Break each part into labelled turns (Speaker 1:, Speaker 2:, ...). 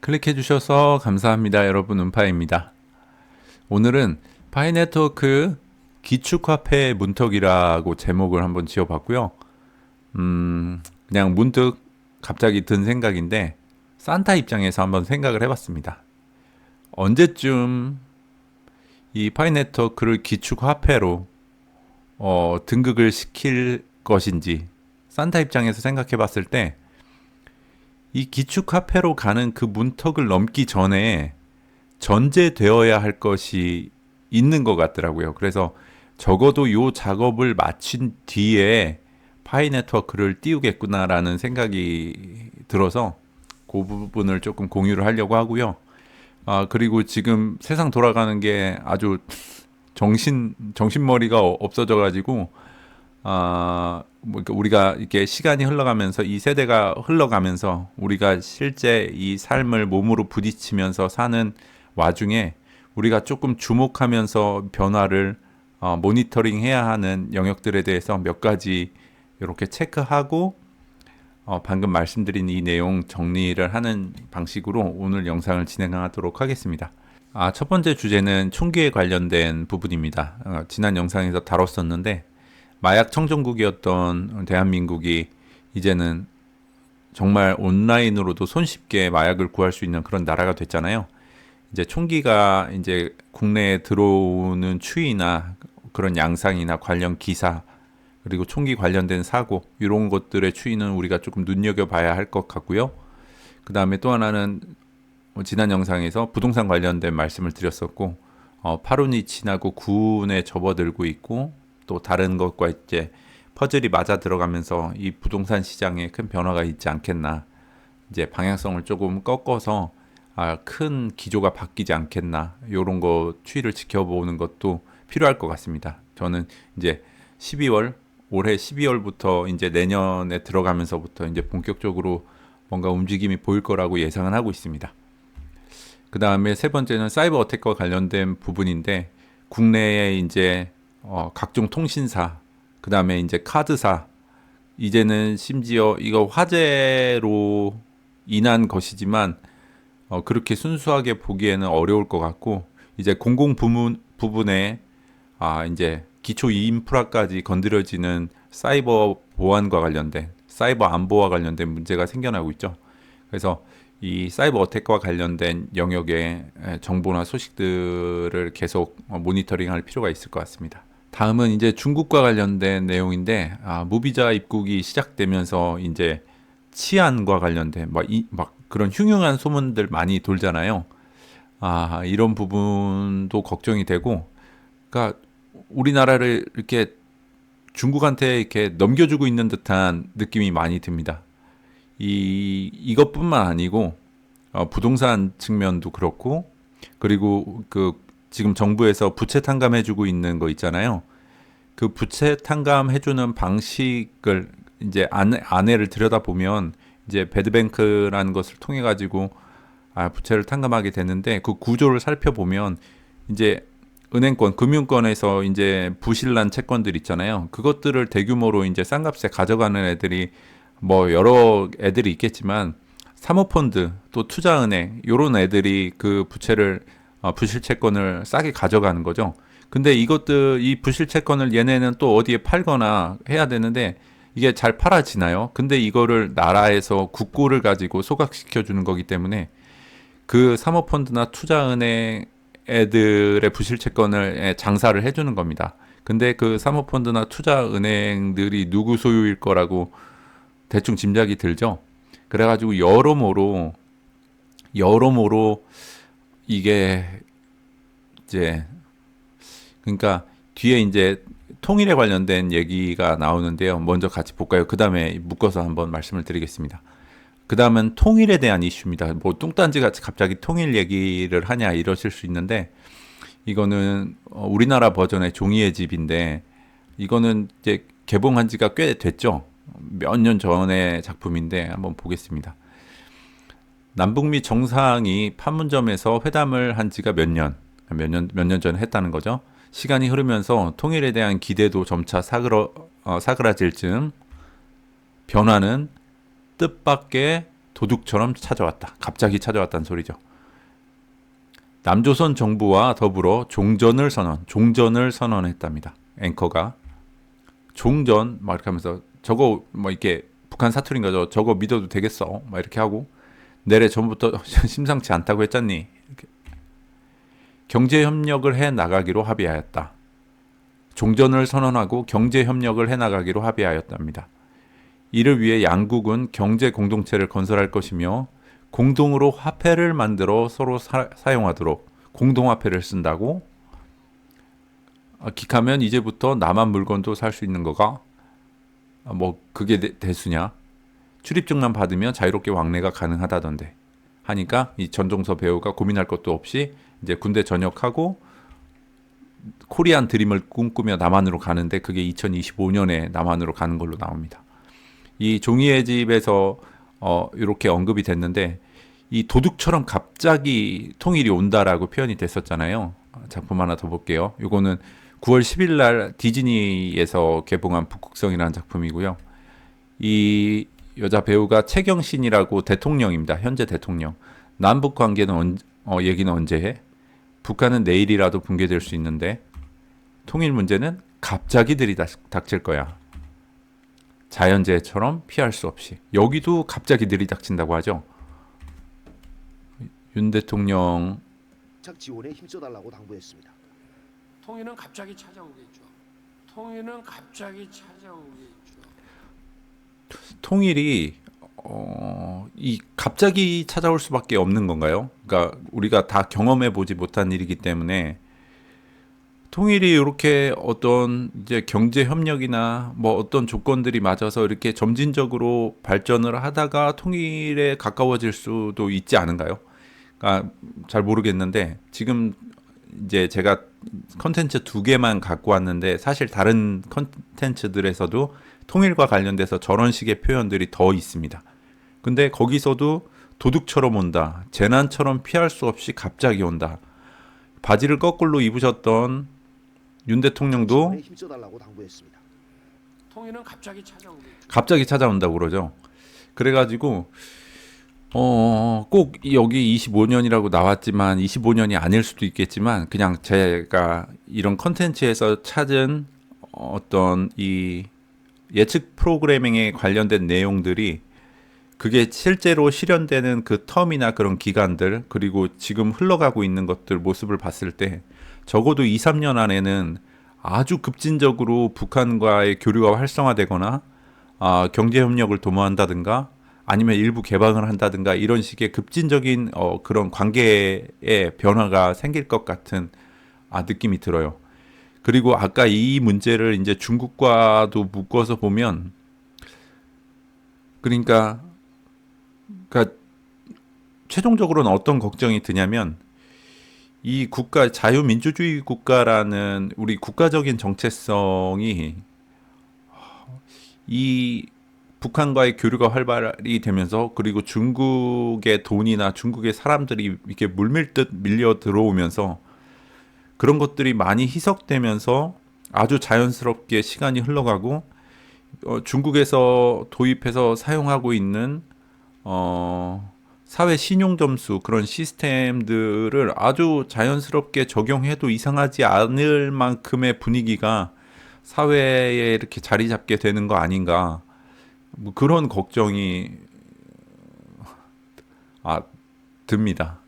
Speaker 1: 클릭해 주셔서 감사합니다. 여러분, 음파입니다. 오늘은 파이네트워크 기축화폐 문턱이라고 제목을 한번 지어봤고요. 그냥 문득 갑자기 든 생각인데 산타 입장에서 한번 생각을 해봤습니다. 언제쯤 이 파이네트워크를 기축화폐로 등극을 시킬 것인지 산타 입장에서 생각해봤을 때 이 기축화폐로 가는 그 문턱을 넘기 전에 전제되어야 할 것이 있는 것 같더라고요. 그래서 적어도 이 작업을 마친 뒤에 파이 네트워크를 띄우겠구나라는 생각이 들어서 그 부분을 조금 공유를 하려고 하고요. 그리고 지금 세상 돌아가는 게 아주 정신머리가 없어져가지고, 우리가 이렇게 시간이 흘러가면서 이 세대가 흘러가면서 우리가 실제 이 삶을 몸으로 부딪히면서 사는 와중에 우리가 조금 주목하면서 변화를 모니터링 해야 하는 영역들에 대해서 몇 가지 이렇게 체크하고 방금 말씀드린 이 내용 정리를 하는 방식으로 오늘 영상을 진행하도록 하겠습니다. 첫 번째 주제는 총기에 관련된 부분입니다. 지난 영상에서 다뤘었는데 마약 청정국이었던 대한민국이 이제는 정말 온라인으로도 손쉽게 마약을 구할 수 있는 그런 나라가 됐잖아요. 이제 총기가 이제 국내에 들어오는 추이나 그런 양상이나 관련 기사 그리고 총기 관련된 사고 이런 것들의 추이는 우리가 조금 눈여겨봐야 할 것 같고요. 그 다음에 또 하나는 지난 영상에서 부동산 관련된 말씀을 드렸었고 8운이 지나고 9운에 접어들고 있고 또 다른 것과 이제 퍼즐이 맞아 들어가면서 이 부동산 시장에 큰 변화가 있지 않겠나, 이제 방향성을 조금 꺾어서 큰 기조가 바뀌지 않겠나, 이런 거 추이를 지켜보는 것도 필요할 것 같습니다. 저는 이제 올해 12월부터 이제 내년에 들어가면서부터 이제 본격적으로 뭔가 움직임이 보일 거라고 예상은 하고 있습니다. 그 다음에 세 번째는 사이버 어택과 관련된 부분인데, 국내에 이제 각종 통신사, 그 다음에 이제 카드사, 이제는 심지어 이거 화재로 인한 것이지만 그렇게 순수하게 보기에는 어려울 것 같고, 이제 공공 부분에 이제 기초 인프라까지 건드려지는 사이버 보안과 관련된, 사이버 안보와 관련된 문제가 생겨나고 있죠. 그래서 이 사이버 어택과 관련된 영역의 정보나 소식들을 계속 모니터링할 필요가 있을 것 같습니다. 다음은 이제 중국과 관련된 내용인데, 무비자 입국이 시작되면서 이제 치안과 관련된 막 그런 흉흉한 소문들 많이 돌잖아요. 이런 부분도 걱정이 되고, 그러니까 우리나라를 이렇게 중국한테 이렇게 넘겨주고 있는 듯한 느낌이 많이 듭니다. 이것뿐만 아니고 부동산 측면도 그렇고, 그리고 지금 정부에서 부채 탕감해주고 있는 거 있잖아요. 그 부채 탕감해주는 방식을 이제 안내를 들여다보면 이제 배드뱅크라는 것을 통해 가지고 부채를 탕감하게 되는데, 그 구조를 살펴보면 이제 은행권, 금융권에서 이제 부실난 채권들 있잖아요. 그것들을 대규모로 이제 싼값에 가져가는 애들이 뭐 여러 애들이 있겠지만, 사모펀드 또 투자은행 이런 애들이 그 부채를 부실 채권을 싸게 가져가는 거죠. 근데 이 부실 채권을 얘네는 또 어디에 팔거나 해야 되는데 이게 잘 팔아지나요? 근데 이거를 나라에서 국고를 가지고 소각시켜 주는 거기 때문에 그 사모펀드나 투자은행 애들의 부실 채권을 장사를 해주는 겁니다. 근데 그 사모펀드나 투자은행들이 누구 소유일 거라고 대충 짐작이 들죠. 그래가지고 여러모로 이게 이제, 그러니까 뒤에 이제 통일에 관련된 얘기가 나오는데요. 먼저 같이 볼까요? 그 다음에 묶어서 한번 말씀을 드리겠습니다. 그 다음은 통일에 대한 이슈입니다. 뭐 뚱딴지 같이 갑자기 통일 얘기를 하냐 이러실 수 있는데, 이거는 우리나라 버전의 종이의 집인데, 이거는 이제 개봉한 지가 꽤 됐죠. 몇 년 전의 작품인데 한번 보겠습니다. 남북미 정상이 판문점에서 회담을 한 지가 몇 년 전에 했다는 거죠. 시간이 흐르면서 통일에 대한 기대도 점차 사그라질 즈음 변화는 뜻밖의 도둑처럼 찾아왔다. 갑자기 찾아왔다는 소리죠. 남조선 정부와 더불어 종전을 선언했답니다. 앵커가 종전 막 이렇게 하면서 저거 뭐 이렇게 북한 사투리인 거죠. 저거 믿어도 되겠어? 막 이렇게 하고 내래 전부터 심상치 않다고 했잖니. 경제 협력을 해 나가기로 합의하였다. 종전을 선언하고 경제 협력을 해 나가기로 합의하였답니다. 이를 위해 양국은 경제 공동체를 건설할 것이며 공동으로 화폐를 만들어 서로 사용하도록 공동화폐를 쓴다고. 기하면 이제부터 남한 물건도 살 수 있는 거가 뭐 그게 대수냐. 출입증만 받으면 자유롭게 왕래가 가능하다던데 하니까 이 전종서 배우가 고민할 것도 없이 이제 군대 전역하고 코리안 드림을 꿈꾸며 남한으로 가는데 그게 2025년에 남한으로 가는 걸로 나옵니다. 이 종이의 집에서 이렇게 언급이 됐는데 이 도둑처럼 갑자기 통일이 온다라고 표현이 됐었잖아요. 작품 하나 더 볼게요. 이거는 9월 10일 날 디즈니에서 개봉한 북극성이라는 작품이고요. 이 여자 배우가 최경신이라고 대통령입니다. 현재 대통령. 남북 관계는 얘기는 언제 해? 북한은 내일이라도 붕괴될 수 있는데 통일 문제는 갑자기 들이닥칠 거야. 자연재해처럼 피할 수 없이. 여기도 갑자기 들이닥친다고 하죠. 윤 대통령
Speaker 2: 지원에 힘써달라고 당부했습니다.
Speaker 3: 통일은 갑자기 찾아오겠죠. 통일은 갑자기 찾아오겠죠.
Speaker 1: 통일이 이 갑자기 찾아올 수밖에 없는 건가요? 그러니까 우리가 다 경험해 보지 못한 일이기 때문에 통일이 이렇게 어떤 이제 경제 협력이나 뭐 어떤 조건들이 맞아서 이렇게 점진적으로 발전을 하다가 통일에 가까워질 수도 있지 않은가요? 그러니까 잘 모르겠는데 지금 이제 제가 컨텐츠 2개만 갖고 왔는데 사실 다른 컨텐츠들에서도 통일과 관련돼서 저런 식의 표현들이 더 있습니다. 근데 거기서도 도둑처럼 온다, 재난처럼 피할 수 없이 갑자기 온다. 바지를 거꾸로 입으셨던 윤 대통령도
Speaker 2: 힘써달라고 당부했습니다.
Speaker 3: 통일은 갑자기 찾아오겠죠.
Speaker 1: 갑자기 찾아온다고 그러죠. 그래가지고 꼭 여기 25년이라고 나왔지만 25년이 아닐 수도 있겠지만 그냥 제가 이런 컨텐츠에서 찾은 어떤 이 예측 프로그래밍에 관련된 내용들이 그게 실제로 실현되는 그 텀이나 그런 기간들 그리고 지금 흘러가고 있는 것들 모습을 봤을 때 적어도 2, 3년 안에는 아주 급진적으로 북한과의 교류가 활성화되거나 경제협력을 도모한다든가 아니면 일부 개방을 한다든가 이런 식의 급진적인 그런 관계의 변화가 생길 것 같은 느낌이 들어요. 그리고 아까 이 문제를 이제 중국과도 묶어서 보면 그러니까 최종적으로는 어떤 걱정이 드냐면 이 국가 자유민주주의 국가라는 우리 국가적인 정체성이 이 북한과의 교류가 활발히 되면서 그리고 중국의 돈이나 중국의 사람들이 이렇게 물밀듯 밀려 들어오면서 그런 것들이 많이 희석되면서 아주 자연스럽게 시간이 흘러가고 중국에서 도입해서 사용하고 있는 사회 신용 점수 그런 시스템들을 아주 자연스럽게 적용해도 이상하지 않을 만큼의 분위기가 사회에 이렇게 자리 잡게 되는 거 아닌가. 뭐 그런 걱정이 듭니다.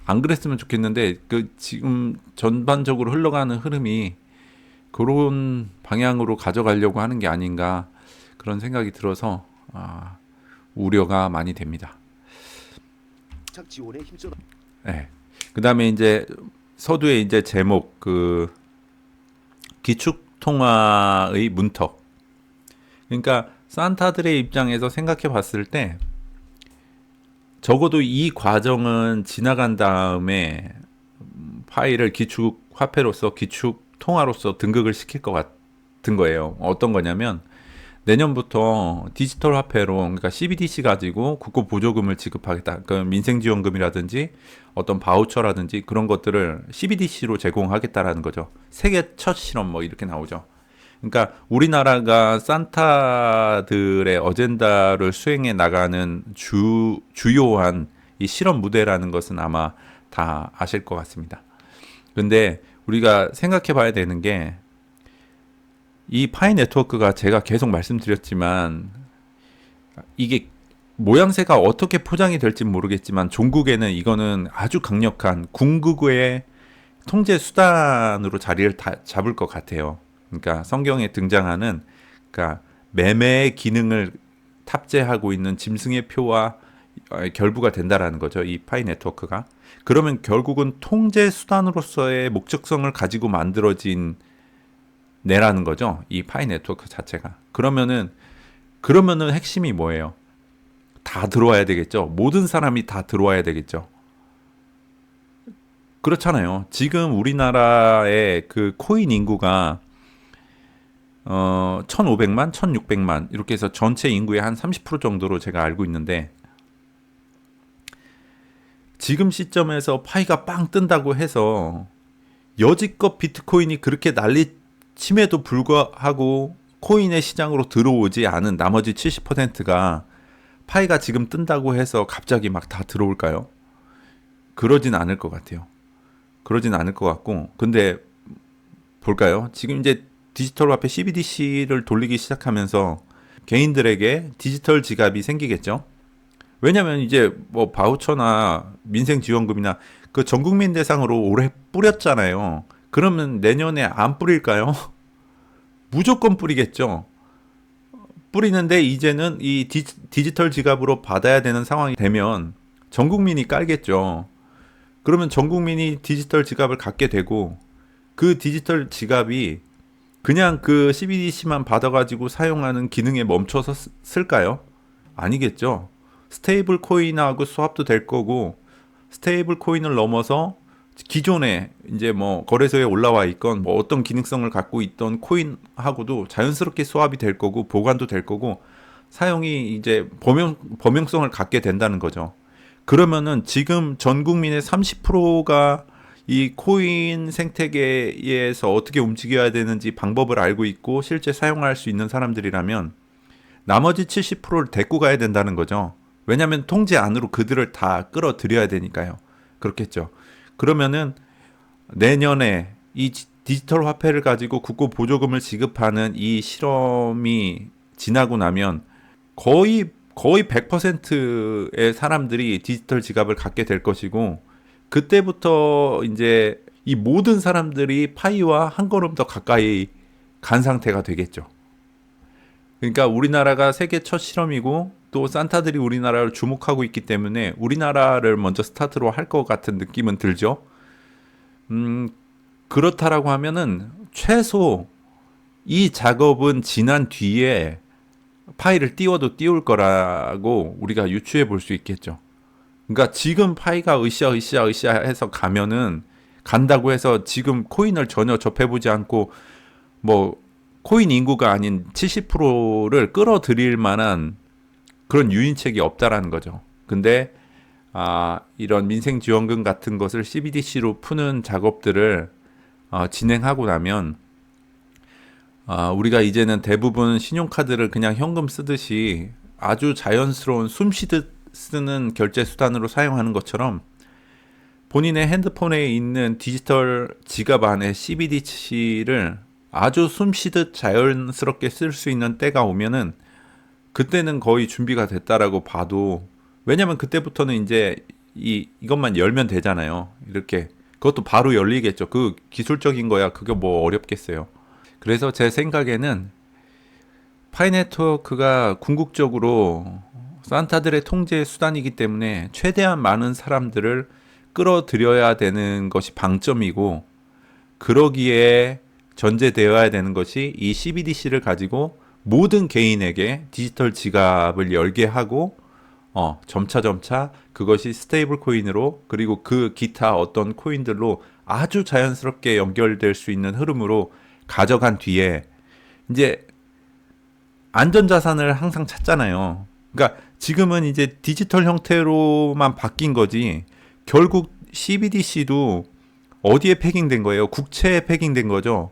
Speaker 1: 안 그랬으면 좋겠는데 그 지금 전반적으로 흘러가는 흐름이 그런 방향으로 가져가려고 하는 게 아닌가 그런 생각이 들어서 우려가 많이 됩니다.
Speaker 2: 지원에 힘써.
Speaker 1: 네. 그다음에 이제 서두에 이제 제목 그 기축 통화의 문턱. 그러니까 산타들의 입장에서 생각해 봤을 때 적어도 이 과정은 지나간 다음에 파일을 기축 화폐로서 기축 통화로서 등극을 시킬 것 같은 거예요. 어떤 거냐면 내년부터 디지털 화폐로 그러니까 CBDC 가지고 국고 보조금을 지급하겠다. 그러니까 민생지원금이라든지 어떤 바우처라든지 그런 것들을 CBDC로 제공하겠다라는 거죠. 세계 첫 실험 뭐 이렇게 나오죠. 그러니까 우리나라가 산타들의 어젠다를 수행해 나가는 주요한 이 실험 무대라는 것은 아마 다 아실 것 같습니다. 근데 우리가 생각해 봐야 되는 게 이 파이 네트워크가 제가 계속 말씀드렸지만 이게 모양새가 어떻게 포장이 될지 모르겠지만 종국에는 이거는 아주 강력한 궁극의 통제 수단으로 자리를 잡을 것 같아요. 그러니까 성경에 등장하는 그러니까 매매의 기능을 탑재하고 있는 짐승의 표와 결부가 된다라는 거죠. 이 파이 네트워크가. 그러면 결국은 통제 수단으로서의 목적성을 가지고 만들어진 내라는 거죠. 이 파이 네트워크 자체가. 그러면은 핵심이 뭐예요? 다 들어와야 되겠죠. 모든 사람이 다 들어와야 되겠죠. 그렇잖아요. 지금 우리나라의 그 코인 인구가 1,500만, 1,600만 이렇게 해서 전체 인구의 한 30% 정도로 제가 알고 있는데 지금 시점에서 파이가 빵 뜬다고 해서 여지껏 비트코인이 그렇게 난리침에도 불구하고 코인의 시장으로 들어오지 않은 나머지 70%가 파이가 지금 뜬다고 해서 갑자기 막 다 들어올까요? 그러진 않을 것 같아요. 그러진 않을 것 같고 근데 볼까요? 지금 이제 디지털 화폐 CBDC를 돌리기 시작하면서 개인들에게 디지털 지갑이 생기겠죠. 왜냐면 이제 뭐 바우처나 민생지원금이나 그 전국민 대상으로 올해 뿌렸잖아요. 그러면 내년에 안 뿌릴까요? 무조건 뿌리겠죠. 뿌리는데 이제는 이 디지털 지갑으로 받아야 되는 상황이 되면 전 국민이 깔겠죠. 그러면 전 국민이 디지털 지갑을 갖게 되고 그 디지털 지갑이 그냥 그 CBDC만 받아가지고 사용하는 기능에 멈춰서 쓸까요? 아니겠죠. 스테이블 코인하고 스왑도 될 거고 스테이블 코인을 넘어서 기존에 이제 뭐 거래소에 올라와 있건 뭐 어떤 기능성을 갖고 있던 코인하고도 자연스럽게 스왑이 될 거고 보관도 될 거고 사용이 이제 범용성을 갖게 된다는 거죠. 그러면은 지금 전 국민의 30%가 이 코인 생태계에서 어떻게 움직여야 되는지 방법을 알고 있고 실제 사용할 수 있는 사람들이라면 나머지 70%를 데리고 가야 된다는 거죠. 왜냐하면 통제 안으로 그들을 다 끌어들여야 되니까요. 그렇겠죠. 그러면은 내년에 이 디지털 화폐를 가지고 국고 보조금을 지급하는 이 실험이 지나고 나면 거의 100%의 사람들이 디지털 지갑을 갖게 될 것이고 그때부터 이제 이 모든 사람들이 파이와 한 걸음 더 가까이 간 상태가 되겠죠. 그러니까 우리나라가 세계 첫 실험이고 또 산타들이 우리나라를 주목하고 있기 때문에 우리나라를 먼저 스타트로 할 것 같은 느낌은 들죠. 그렇다라고 하면은 최소 이 작업은 지난 뒤에 파이를 띄워도 띄울 거라고 우리가 유추해 볼 수 있겠죠. 그러니까 지금 파이가 으쌰 해서 간다고 해서 지금 코인을 전혀 접해보지 않고 뭐 코인 인구가 아닌 70%를 끌어들일 만한 그런 유인책이 없다라는 거죠. 근데 이런 민생지원금 같은 것을 CBDC로 푸는 작업들을 진행하고 나면 우리가 이제는 대부분 신용카드를 그냥 현금 쓰듯이 아주 자연스러운 숨쉬듯 쓰는 결제 수단으로 사용하는 것처럼 본인의 핸드폰에 있는 디지털 지갑 안에 CBDC를 아주 숨쉬듯 자연스럽게 쓸 수 있는 때가 오면은 그때는 거의 준비가 됐다라고 봐도 왜냐면 그때부터는 이제 이것만 열면 되잖아요. 이렇게 그것도 바로 열리겠죠. 그 기술적인 거야. 그게 뭐 어렵겠어요. 그래서 제 생각에는 파이 네트워크가 궁극적으로 산타들의 통제 수단이기 때문에 최대한 많은 사람들을 끌어들여야 되는 것이 방점이고 그러기에 전제되어야 되는 것이 이 CBDC를 가지고 모든 개인에게 디지털 지갑을 열게 하고 점차 그것이 스테이블 코인으로 그리고 그 기타 어떤 코인들로 아주 자연스럽게 연결될 수 있는 흐름으로 가져간 뒤에 이제 안전자산을 항상 찾잖아요. 그러니까 지금은 이제 디지털 형태로만 바뀐 거지 결국 CBDC도 어디에 패깅된 거예요? 국채에 패깅된 거죠.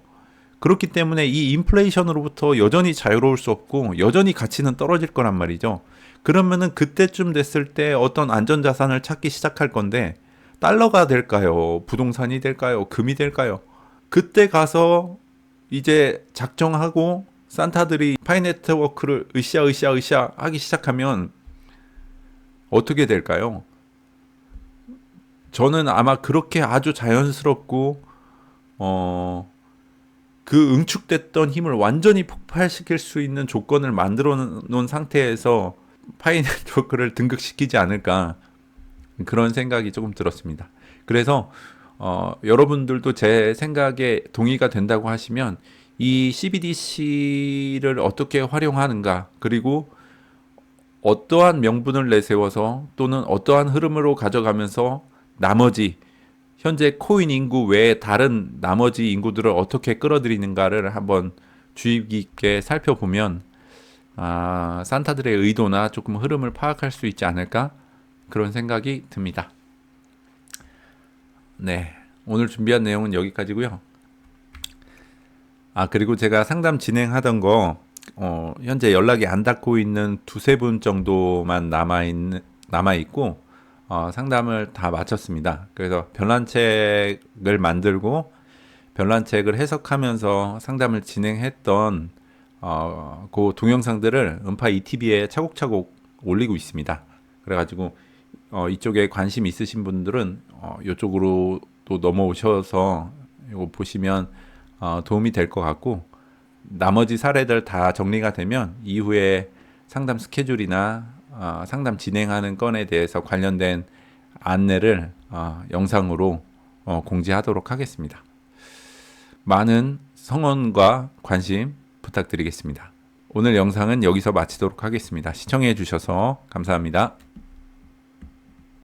Speaker 1: 그렇기 때문에 이 인플레이션으로부터 여전히 자유로울 수 없고 여전히 가치는 떨어질 거란 말이죠. 그러면은 그때쯤 됐을 때 어떤 안전자산을 찾기 시작할 건데 달러가 될까요? 부동산이 될까요? 금이 될까요? 그때 가서 이제 작정하고 산타들이 파이네트워크를 으쌰 하기 시작하면 어떻게 될까요? 저는 아마 그렇게 아주 자연스럽고 그 응축됐던 힘을 완전히 폭발시킬 수 있는 조건을 만들어 놓은 상태에서 파이 네트워크를 등극시키지 않을까 그런 생각이 조금 들었습니다. 그래서 여러분들도 제 생각에 동의가 된다고 하시면 이 CBDC를 어떻게 활용하는가 그리고 어떠한 명분을 내세워서 또는 어떠한 흐름으로 가져가면서 나머지 현재 코인 인구 외에 다른 나머지 인구들을 어떻게 끌어들이는가를 한번 주의 깊게 살펴보면 산타들의 의도나 조금 흐름을 파악할 수 있지 않을까 그런 생각이 듭니다. 네, 오늘 준비한 내용은 여기까지고요. 그리고 제가 상담 진행하던 거 현재 연락이 안 닿고 있는 두세 분 정도만 남아있고 상담을 다 마쳤습니다. 그래서 변란책을 만들고 변란책을 해석하면서 상담을 진행했던 그 동영상들을 음파 ETV에 차곡차곡 올리고 있습니다. 그래가지고 이쪽에 관심 있으신 분들은 이쪽으로 또 넘어오셔서 이거 보시면 도움이 될 것 같고 나머지 사례들 다 정리가 되면 이후에 상담 스케줄이나 상담 진행하는 건에 대해서 관련된 안내를 영상으로 공지하도록 하겠습니다. 많은 성원과 관심 부탁드리겠습니다. 오늘 영상은 여기서 마치도록 하겠습니다. 시청해 주셔서 감사합니다.